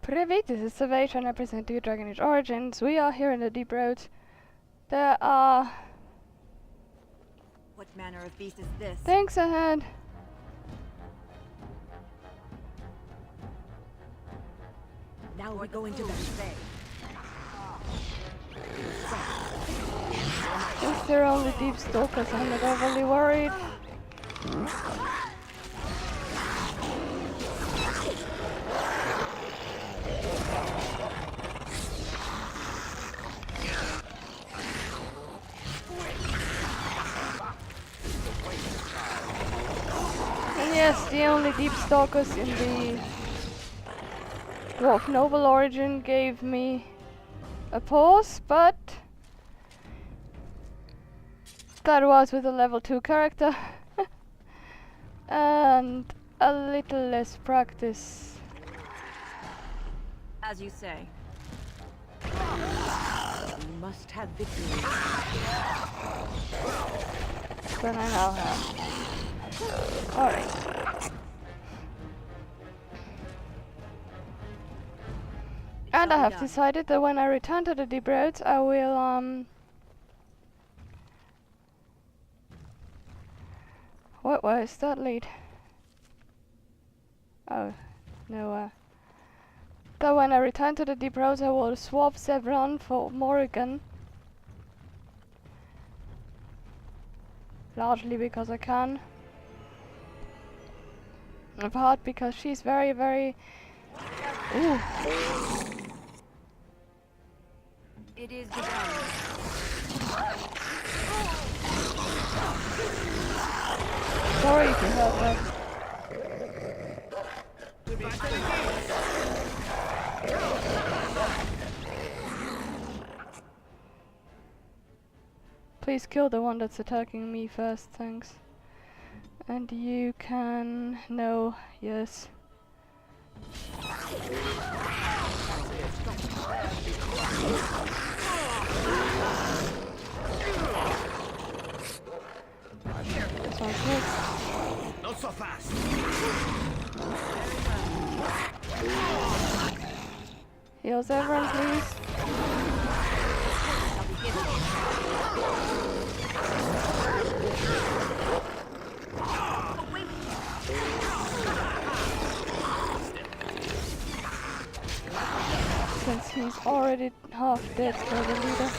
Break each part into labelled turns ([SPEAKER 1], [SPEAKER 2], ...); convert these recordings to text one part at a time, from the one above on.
[SPEAKER 1] Private, this is Salvation. I present to you Dragon Age Origins. We are here in the Deep Road. There are
[SPEAKER 2] What manner of beast is this?
[SPEAKER 1] things ahead.
[SPEAKER 2] Now we're going to the bay.
[SPEAKER 1] Since they're only deep stalkers, I'm not overly worried. And yes, the only deep stalkers in the Dwarf Noble Origin gave me a pause, but that was with a level 2 character and a little less practice.
[SPEAKER 2] As you say. We must have victory.
[SPEAKER 1] Then I now have. Alright. And I have decided that when I return to the Deep Roads, I will where is that lead? Oh, no. That when I return to the Deep Roads, I will swap Sevron for Morrigan. Largely because I can. In part because she's very, very... Ooh.
[SPEAKER 2] It is begun.
[SPEAKER 1] Sorry if you heard that. Please kill the one that's attacking me first, thanks. And you can... no, yes. This one's missed.
[SPEAKER 3] Not so fast.
[SPEAKER 1] Heals everyone, please. Since he's already half dead for the leader.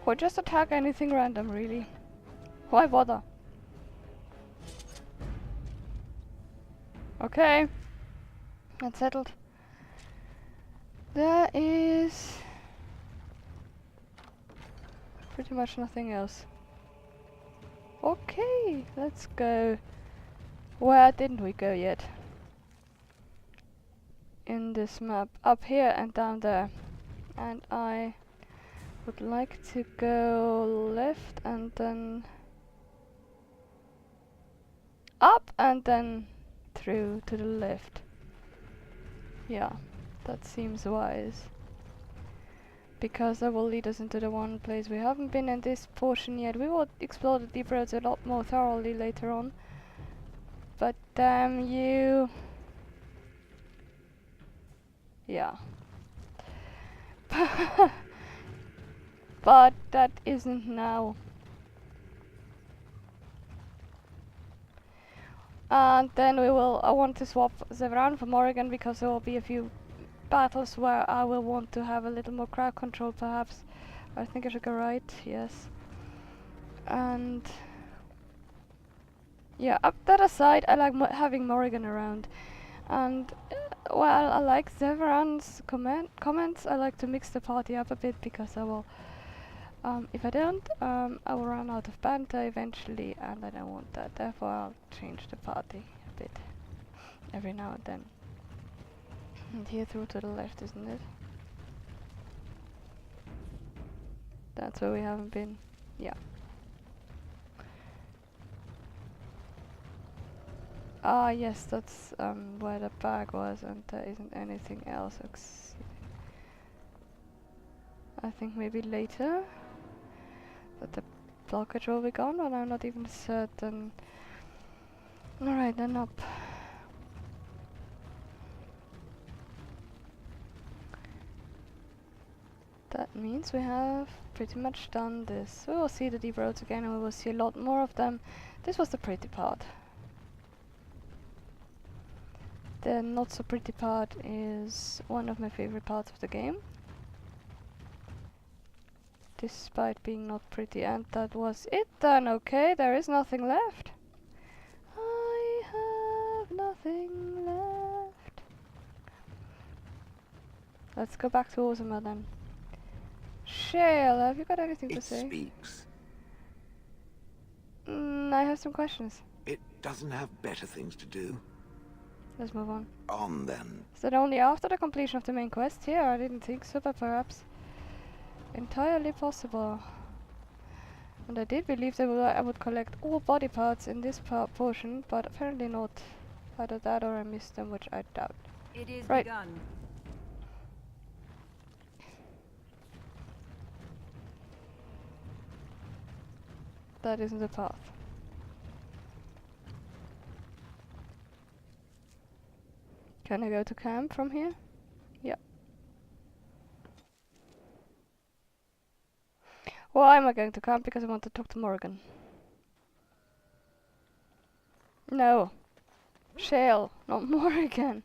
[SPEAKER 1] Or just attack anything random, really. Why bother? Okay. That's settled. There is pretty much nothing else. Okay, let's go. Where didn't we go yet? In this map. Up here and down there. And I would like to go left and then up and then through to the left. Yeah, that seems wise. Because that will lead us into the one place we haven't been in this portion yet. We will explore the Deep Roads a lot more thoroughly later on. But damn you. Yeah. But that isn't now. And then we will, I want to swap Zevran for Morrigan because there will be a few battles where I will want to have a little more crowd control perhaps. I think I should go right, yes. And yeah, up that aside, I like having Morrigan around. And while I like Zevran's comments, I like to mix the party up a bit because I will, if I don't, I will run out of banter eventually and I don't want that. Therefore I'll change the party a bit every now and then. And here through to the left, isn't it? That's where we haven't been. Yeah. Ah, yes, that's where the bag was, and there isn't anything else. I think maybe later that the blockage will be gone, but I'm not even certain. Alright, then up. That means we have pretty much done this. We will see the deep roads again, and we will see a lot more of them. This was the pretty part. The not so pretty part is one of my favorite parts of the game. Despite being not pretty, and that was it then. Okay, there is nothing left. I have nothing left. Let's go back to Ostagar then. Shale, have you got anything to say?
[SPEAKER 3] It speaks.
[SPEAKER 1] I have some questions.
[SPEAKER 3] It doesn't have better things to do.
[SPEAKER 1] Let's move on.
[SPEAKER 3] On then.
[SPEAKER 1] Is that only after the completion of the main quest here? I didn't think so, but perhaps entirely possible. And I did believe that I would collect all body parts in this portion, but apparently not. Either that or I missed them, which I doubt.
[SPEAKER 2] It is
[SPEAKER 1] Right.
[SPEAKER 2] begun.
[SPEAKER 1] That isn't the path. Can I go to camp from here? Yeah. Why am I going to camp? Because I want to talk to Morgan. No. Shale, not Morgan.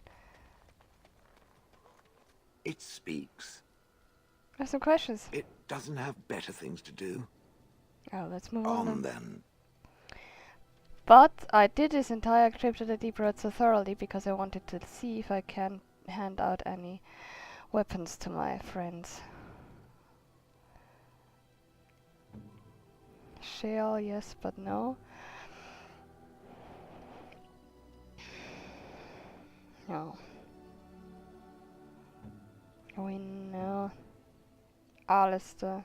[SPEAKER 3] It speaks.
[SPEAKER 1] I have some questions.
[SPEAKER 3] It doesn't have better things to do.
[SPEAKER 1] Oh, let's move on
[SPEAKER 3] On
[SPEAKER 1] then.
[SPEAKER 3] then.
[SPEAKER 1] But I did this entire trip to the deep road so thoroughly because I wanted to see if I can hand out any weapons to my friends. Shale, yes, but no. No. We know. Alistair.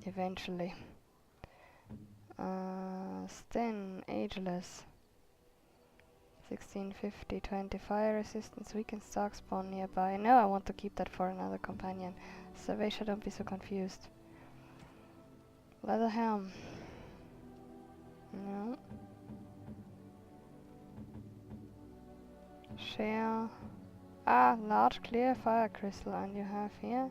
[SPEAKER 1] Eventually. Sten, ageless. 1650, 20 fire resistance, weakened stock spawn nearby. No, I want to keep that for another companion. Salvation, don't be so confused. Leather helm. No. Share. Ah, large clear fire crystal, and you have here.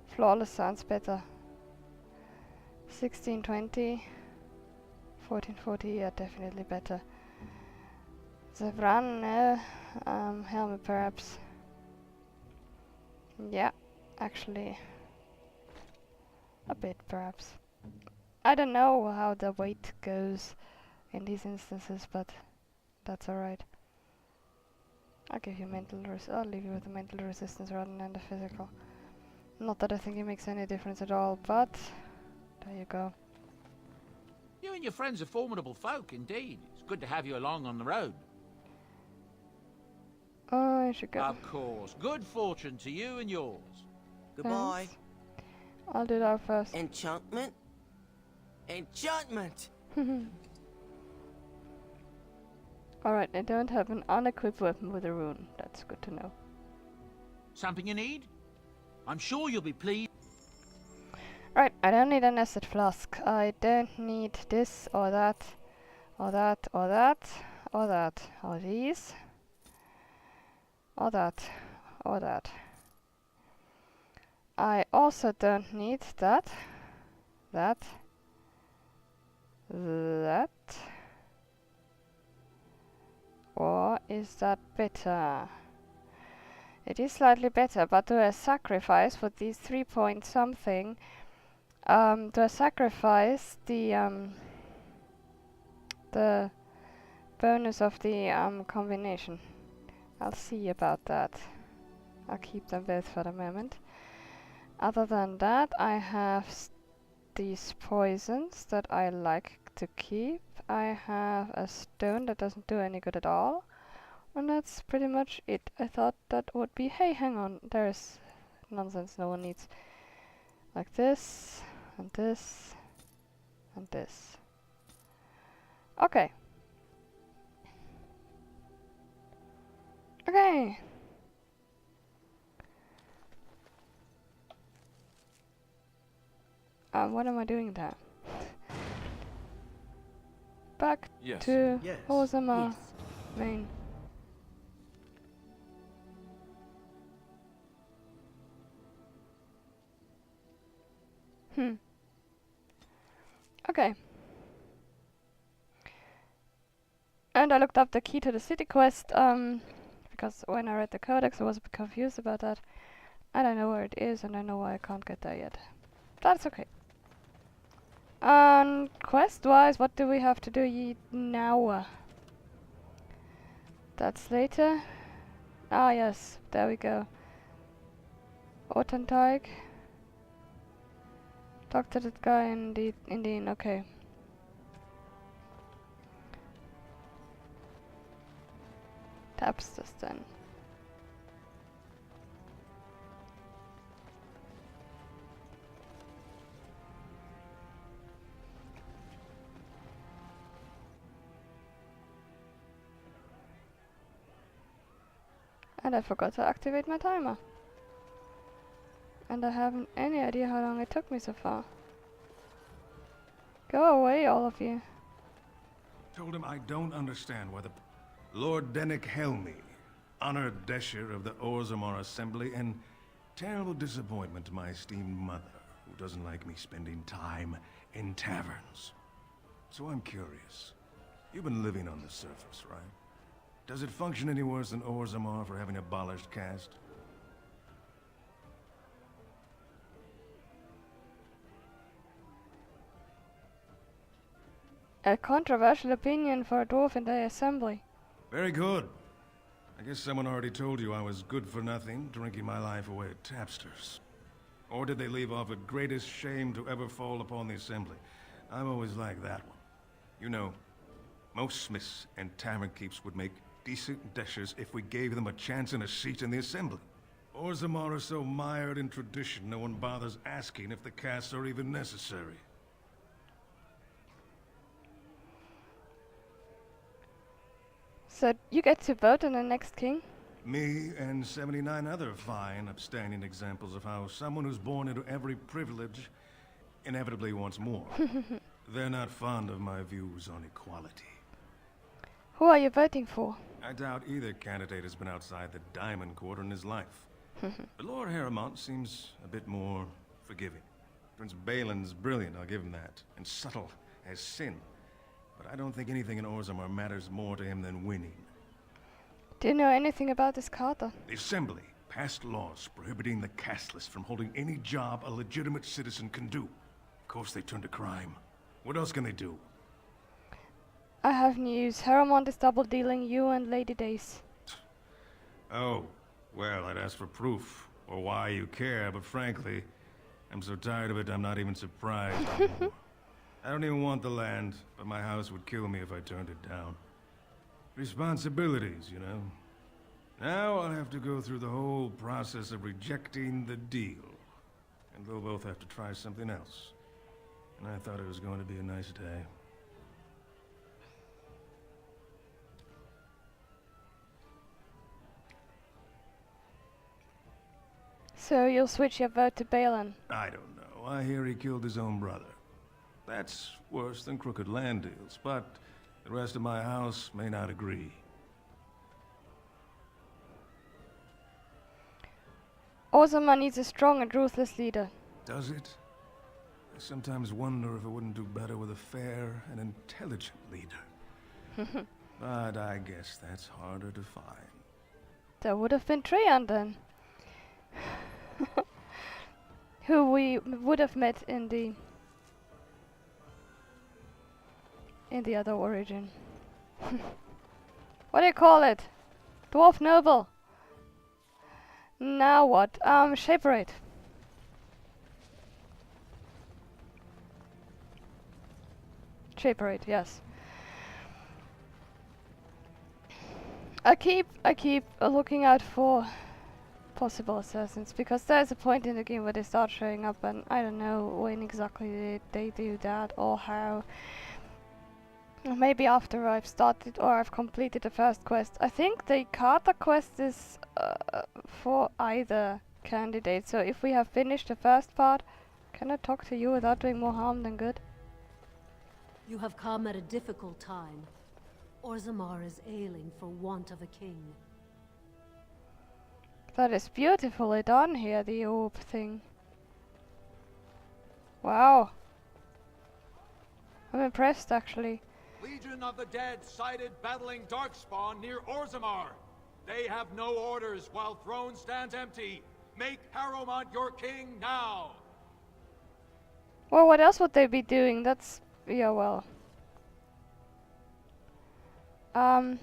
[SPEAKER 1] Flawless sounds better. 1620. 1440, yeah, definitely better. Zevran, helmet perhaps. Yeah, actually. A bit perhaps. I don't know how the weight goes in these instances, but that's alright. I'll give you I'll leave you with the mental resistance rather than the physical. Not that I think it makes any difference at all, but there you go.
[SPEAKER 4] You and your friends are formidable folk, indeed. It's good to have you along on the road.
[SPEAKER 1] Oh, I should go.
[SPEAKER 4] Of course. Good fortune to you and yours.
[SPEAKER 5] Goodbye.
[SPEAKER 1] Thanks. I'll do that first.
[SPEAKER 5] Enchantment? Enchantment!
[SPEAKER 1] Alright, I don't have an unequipped weapon with a rune. That's good to know.
[SPEAKER 4] Something you need? I'm sure you'll be pleased.
[SPEAKER 1] Right, I don't need an acid flask. I don't need this or that, or that, or that, or that, or these, or that, or that. I also don't need that, that, that. Or is that better? It is slightly better, but do I sacrifice for these 3 point something? Do I sacrifice the bonus of the combination? I'll see about that. I'll keep them both for the moment. Other than that, I have these poisons that I like to keep. I have a stone that doesn't do any good at all. And that's pretty much it. I thought that would be... Hey, hang on. There's nonsense no one needs. Like this, and this, and this. Okay. Okay. What am I doing there? Back
[SPEAKER 5] Yes.
[SPEAKER 1] to
[SPEAKER 6] Yes.
[SPEAKER 1] Osama
[SPEAKER 2] Yes.
[SPEAKER 1] main. Okay. And I looked up the key to the city quest, because when I read the codex I was a bit confused about that. And I know where it is and I know why I can't get there yet. That's okay. And quest-wise, what do we have to do now? That's later. Ah yes, there we go. Otenteig. Talk to that guy in the inn, okay. Taps this then. And I forgot to activate my timer. And I haven't any idea how long it took me so far. Go away, all of you.
[SPEAKER 5] Told him I don't understand why the Lord Helmi, honored Desher of the Orzammar Assembly, and terrible disappointment to my esteemed mother, who doesn't like me spending time in taverns. So I'm curious. You've been living on the surface, right? Does it function any worse than Orzammar for having abolished caste?
[SPEAKER 1] A controversial opinion for a dwarf in the assembly.
[SPEAKER 5] Very good. I guess someone already told you I was good for nothing, drinking my life away at tapsters. Or did they leave off at greatest shame to ever fall upon the assembly? I've always liked that one. You know, most smiths and tavern keeps would make decent deshers if we gave them a chance and a seat in the assembly. Orzammar are so mired in tradition, no one bothers asking if the castes are even necessary.
[SPEAKER 1] So you get to vote on the next king?
[SPEAKER 5] Me and 79 other fine, upstanding examples of how someone who's born into every privilege inevitably wants more. They're not fond of my views on equality.
[SPEAKER 1] Who are you voting for?
[SPEAKER 5] I doubt either candidate has been outside the Diamond Court in his life. But Lord Helmi seems a bit more forgiving. Prince Balin's brilliant, I'll give him that, and subtle as sin. But I don't think anything in Orzammar matters more to him than winning.
[SPEAKER 1] Do you know anything about this Carter?
[SPEAKER 5] The Assembly passed laws prohibiting the casteless from holding any job a legitimate citizen can do. Of course they turned to crime. What else can they do?
[SPEAKER 1] I have news. Haramond is double dealing you and Lady Dace.
[SPEAKER 5] Oh, well, I'd ask for proof, or why you care, but frankly, I'm so tired of it I'm not even surprised anymore. I don't even want the land, but my house would kill me if I turned it down. Responsibilities, you know. Now I'll have to go through the whole process of rejecting the deal. And they'll both have to try something else. And I thought it was going to be a nice day.
[SPEAKER 1] So you'll switch your vote to Balin?
[SPEAKER 5] I don't know. I hear he killed his own brother. That's worse than crooked land deals, but the rest of my house may not agree.
[SPEAKER 1] Orzammar needs a strong and ruthless leader.
[SPEAKER 5] Does it? I sometimes wonder if it wouldn't do better with a fair and intelligent leader. But I guess that's harder to find.
[SPEAKER 1] There would have been Treant then. Who we would have met in the other origin. What do you call it? Dwarf noble. Now what? Shaperate. Shaperate, yes. I keep looking out for possible assassins, because there's a point in the game where they start showing up, and I don't know when exactly they do that or how. Or maybe after I've started or I've completed the first quest. I think the Carter quest is for either candidate, so if we have finished the first part, can I talk to you without doing more harm than good?
[SPEAKER 6] You have come at a difficult time. Orzammar is ailing for want of a king.
[SPEAKER 1] That is beautifully done here, the orb thing. Wow. I'm impressed actually.
[SPEAKER 7] Legion of the Dead sighted battling Darkspawn near Orzammar. They have no orders while throne stands empty. Make Harrowmont your king now!
[SPEAKER 1] Well, what else would they be doing? That's... yeah, well.
[SPEAKER 2] I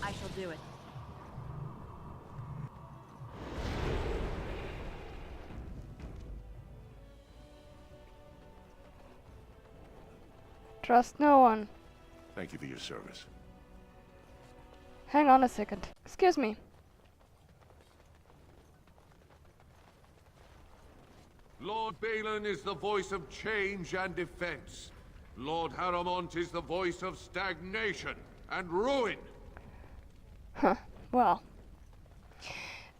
[SPEAKER 2] shall do it.
[SPEAKER 1] Trust no one.
[SPEAKER 8] Thank you for your service.
[SPEAKER 1] Hang on a second. Excuse me.
[SPEAKER 8] Lord Balin is the voice of change and defense. Lord Harrowmont is the voice of stagnation and ruin.
[SPEAKER 1] Huh. Well.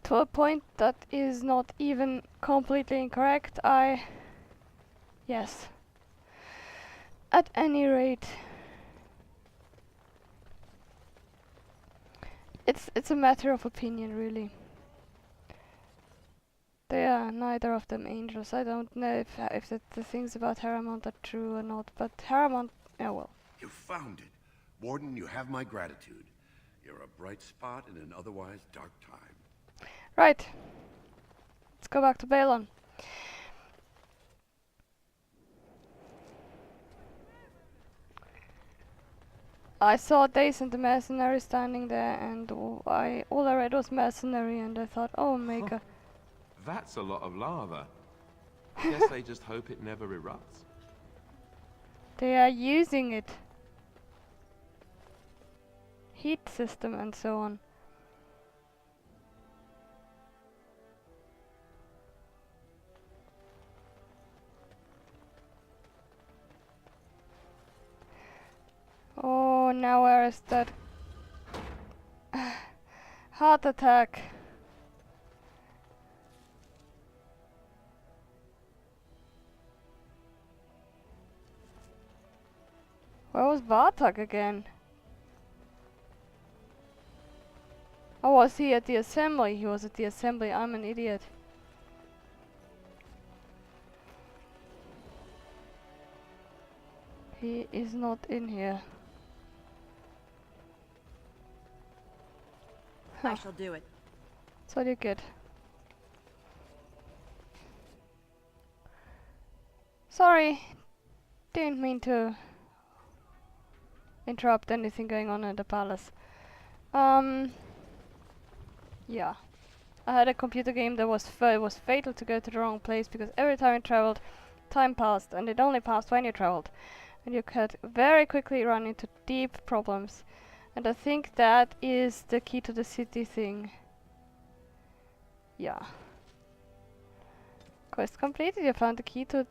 [SPEAKER 1] To a point that is not even completely incorrect, yes. At any rate, it's a matter of opinion, really. They are neither of them angels. I don't know if the things about Harrowmont are true or not, but Harrowmont, yeah, well.
[SPEAKER 8] You found it. Warden, you have my gratitude. You're a bright spot in an otherwise dark time.
[SPEAKER 1] Right. Let's go back to Balon. I saw Dace and the mercenary standing there, and all I read was mercenary, and I thought, oh mega.
[SPEAKER 9] That's a lot of lava. Guess they just hope it never erupts.
[SPEAKER 1] They are using it. Heat system and so on. Oh, now where is that heart attack? Where was Bartok again? Oh, was he at the assembly? He was at the assembly. I'm an idiot. He is not in here.
[SPEAKER 2] I shall do it.
[SPEAKER 1] So you good. Sorry, didn't mean to interrupt anything going on in the palace. Yeah. I had a computer game that was fatal to go to the wrong place, because every time I traveled, time passed, and it only passed when you traveled. And you could very quickly run into deep problems. And I think that is the key to the city thing. Yeah. Quest completed. You found the key to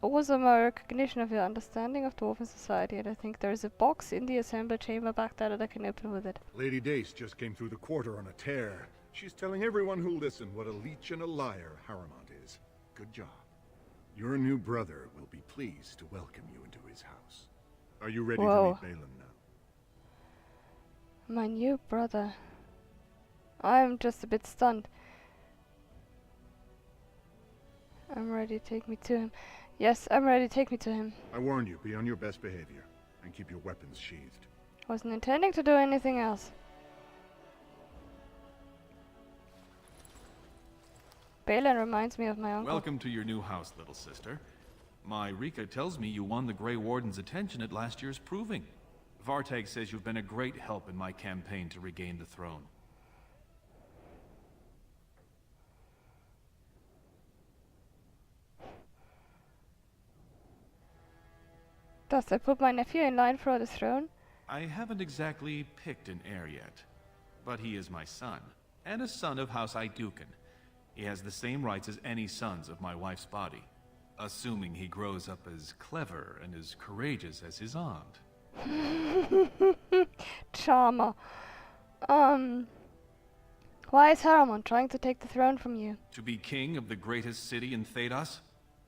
[SPEAKER 1] awesome recognition of your understanding of dwarven society, and I think there is a box in the assembly chamber back there that I can open with it.
[SPEAKER 10] Lady Dace just came through the quarter on a tear. She's telling everyone who'll listen what a leech and a liar Harrowmont is. Good job. Your new brother will be pleased to welcome you into his house. Are you ready to meet Balin now?
[SPEAKER 1] My new brother. I'm just a bit stunned. I'm ready, take me to him. Yes, I'm ready, take me to him.
[SPEAKER 10] I warned you, be on your best behavior, and keep your weapons sheathed.
[SPEAKER 1] Wasn't intending to do anything else. Balin reminds me of my uncle.
[SPEAKER 11] Welcome to your new house, little sister. My Rika tells me you won the Grey Warden's attention at last year's proving. Vartag says you've been a great help in my campaign to regain the throne.
[SPEAKER 1] Does that put my nephew in line for the throne?
[SPEAKER 11] I haven't exactly picked an heir yet, but he is my son. and a son of House Iduken. He has the same rights as any sons of my wife's body, assuming he grows up as clever and as courageous as his aunt.
[SPEAKER 1] Charmer. Why is Haramon trying to take the throne from you?
[SPEAKER 11] To be king of the greatest city in Thedas?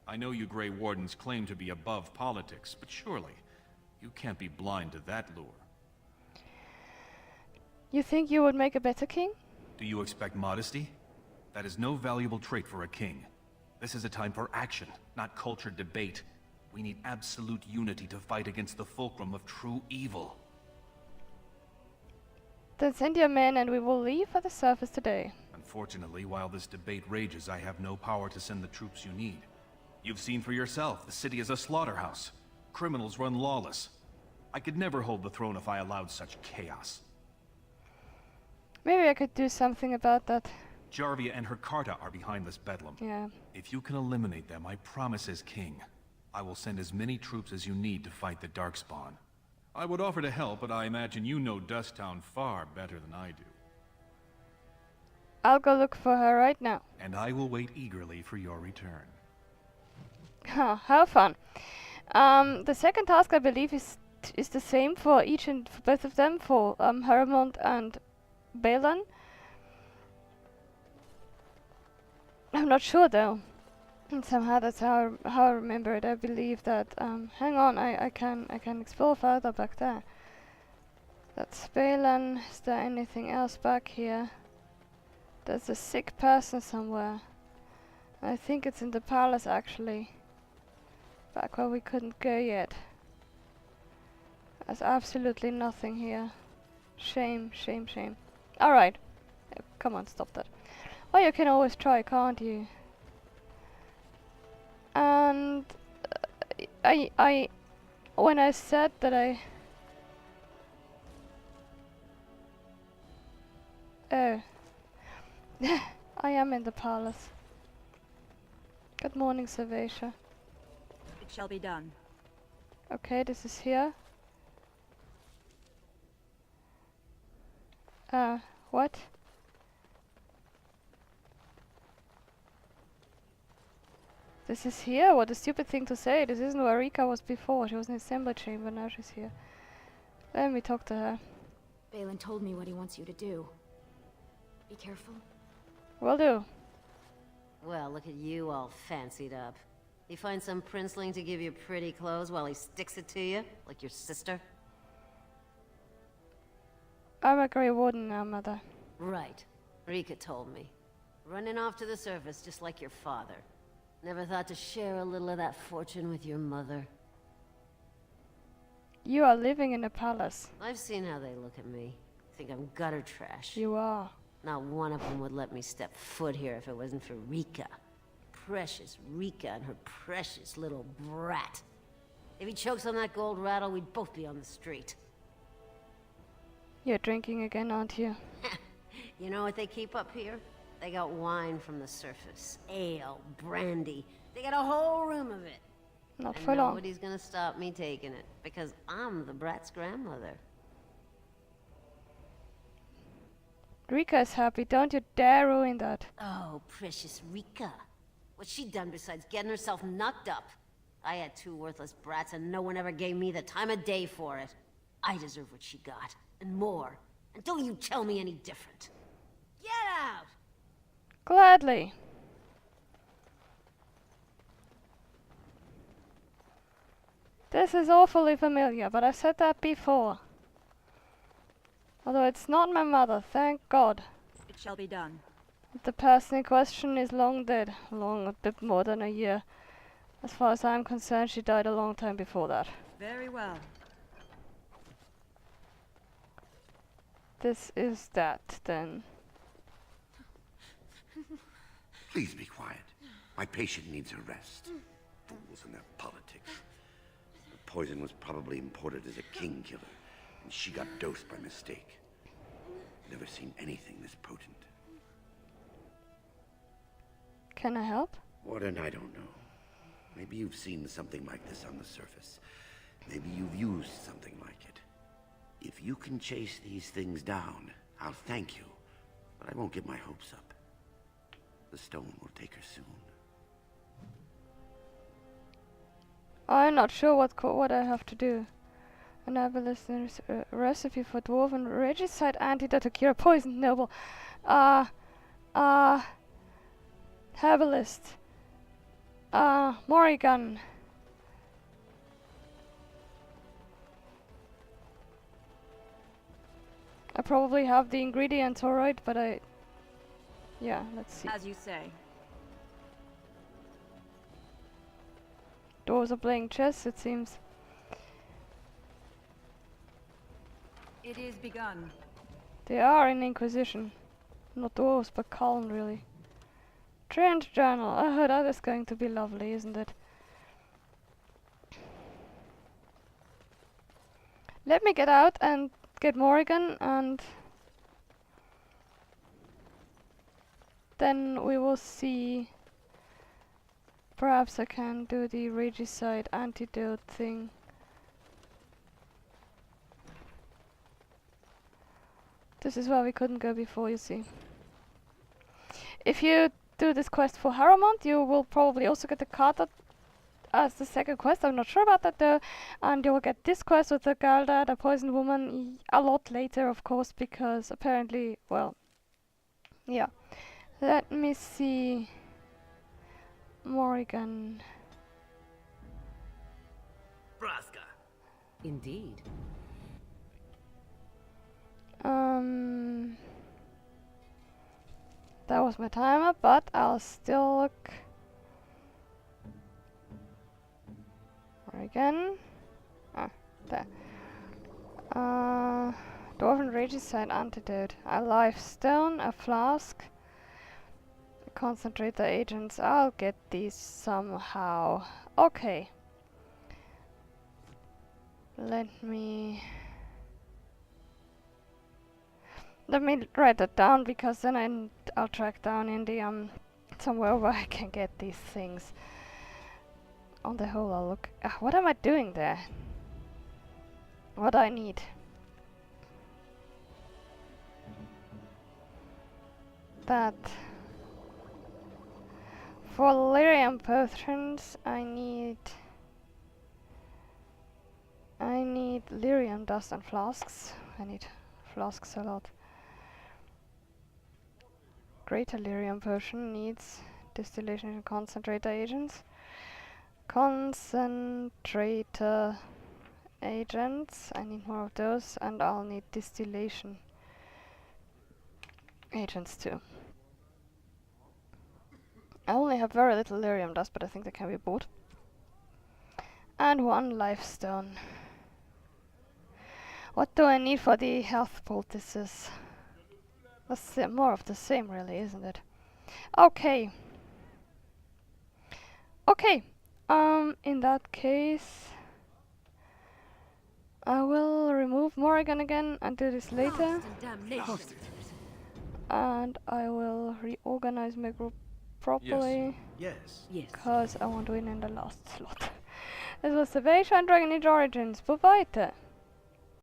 [SPEAKER 11] I know you Grey Wardens claim to be above politics, but surely you can't be blind to that lure.
[SPEAKER 1] You think you would make a better king?
[SPEAKER 11] Do you expect modesty? That is no valuable trait for a king. This is a time for action, not cultured debate. We need absolute unity to fight against the fulcrum of true evil.
[SPEAKER 1] Then send your men and we will leave for the surface today.
[SPEAKER 11] Unfortunately, while this debate rages, I have no power to send the troops you need. You've seen for yourself, the city is a slaughterhouse. Criminals run lawless. I could never hold the throne if I allowed such chaos.
[SPEAKER 1] Maybe I could do something about that.
[SPEAKER 11] Jarvia and her Carta are behind this bedlam.
[SPEAKER 1] Yeah.
[SPEAKER 11] If you can eliminate them, I promise as king, I will send as many troops as you need to fight the Darkspawn. I would offer to help, but I imagine you know Dusttown far better than I do.
[SPEAKER 1] I'll go look for her right now.
[SPEAKER 11] And I will wait eagerly for your return.
[SPEAKER 1] How fun. The second task, I believe, is the same for each and for both of them, for Haramond and Balin. I'm not sure though. And somehow that's how I remember it. I believe that. Hang on, I can explore further back there. That's Balin. Is there anything else back here? There's a sick person somewhere. I think it's in the palace actually. Back where we couldn't go yet. There's absolutely nothing here. Shame, shame, shame. Alright. Come on, stop that. Well, you can always try, can't you? And when I said that oh. I am in the palace. Good morning, Servatia.
[SPEAKER 2] It shall be done.
[SPEAKER 1] Okay, this is here. What? This is here? What a stupid thing to say. This isn't where Rika was before. She was in the assembly chamber, now she's here. Let me talk to her.
[SPEAKER 12] Balin told me what he wants you to do. Be careful.
[SPEAKER 1] Will do.
[SPEAKER 6] Well, look at you all fancied up. You find some princeling to give you pretty clothes while he sticks it to you, like your sister?
[SPEAKER 1] I'm a Grey Warden now, Mother.
[SPEAKER 6] Right. Rika told me. Running off to the surface just like your father. Never thought to share a little of that fortune with your mother?
[SPEAKER 1] You are living in a palace.
[SPEAKER 6] I've seen how they look at me. Think I'm gutter trash.
[SPEAKER 1] You are.
[SPEAKER 6] Not one of them would let me step foot here if it wasn't for Rika. Precious Rika and her precious little brat. If he chokes on that gold rattle, we'd both be on the street.
[SPEAKER 1] You're drinking again, aren't you?
[SPEAKER 6] You know what they keep up here? They got wine from the surface. Ale, brandy. They got a whole room of it.
[SPEAKER 1] Not
[SPEAKER 6] and
[SPEAKER 1] for long.
[SPEAKER 6] Nobody's gonna stop me taking it, because I'm the brat's grandmother.
[SPEAKER 1] Rika is happy. Don't you dare ruin that.
[SPEAKER 6] Oh, precious Rika. What's she done besides getting herself knocked up? I had two worthless brats and no one ever gave me the time of day for it. I deserve what she got, and more. And don't you tell me any different. Get out!
[SPEAKER 1] Gladly. This is awfully familiar, but I've said that before. Although it's not my mother, thank God.
[SPEAKER 2] It shall be done.
[SPEAKER 1] The person in question is long dead. Long, a bit more than a year. As far as I'm concerned, she died a long time before that.
[SPEAKER 2] Very well.
[SPEAKER 1] This is that, then.
[SPEAKER 3] Please be quiet. My patient needs a rest. Fools and their politics. The poison was probably imported as a king killer, and she got dosed by mistake. Never seen anything this potent.
[SPEAKER 1] Can I help?
[SPEAKER 3] Warden, I don't know. Maybe you've seen something like this on the surface. Maybe you've used something like it. If you can chase these things down, I'll thank you. But I won't get my hopes up. The stone will take her soon.
[SPEAKER 1] I'm not sure what I have to do. An herbalist recipe for dwarven regicide antidote to cure poisoned noble. Herbalist. Morrigan. I probably have the ingredients alright, but yeah, let's see.
[SPEAKER 2] As you say.
[SPEAKER 1] Dwarves are playing chess, it seems.
[SPEAKER 2] It is begun.
[SPEAKER 1] They are in Inquisition. Not dwarves, but calm, really. Trend journal. Oh, that is going to be lovely, isn't it? Let me get out and get Morrigan, and then we will see. Perhaps I can do the regicide antidote thing. This is where we couldn't go before, you see. If you do this quest for Harrowmont, you will probably also get the card as the second quest. I'm not sure about that though. And you will get this quest with the girl there, the poisoned woman, a lot later, of course, because apparently, well, yeah. Let me see. Morrigan.
[SPEAKER 13] Braska. Indeed.
[SPEAKER 1] That was my timer, but I'll still look. Morrigan. Ah, there. Dwarven regicide antidote. A life stone, a flask. Concentrator agents. I'll get these somehow. Okay. Let me write that down, because then I'll track down in the somewhere where I can get these things. On the whole, I'll look. What am I doing there? What I need. That. For lyrium potions, I need lyrium dust and flasks. I need flasks a lot. Greater lyrium potion needs distillation and concentrator agents. Concentrator agents, I need more of those, and I'll need distillation agents too. I only have very little lyrium dust, but I think they can be bought. And one life stone. What do I need for the health poultices? That's more of the same, really, isn't it? Okay. Okay. In that case, I will remove Morrigan again and do this later. And I will reorganize my group properly.
[SPEAKER 11] Yes.
[SPEAKER 1] Because I want to win in the last slot. This was the Beige and Dragon Age Origins. Bye-bye.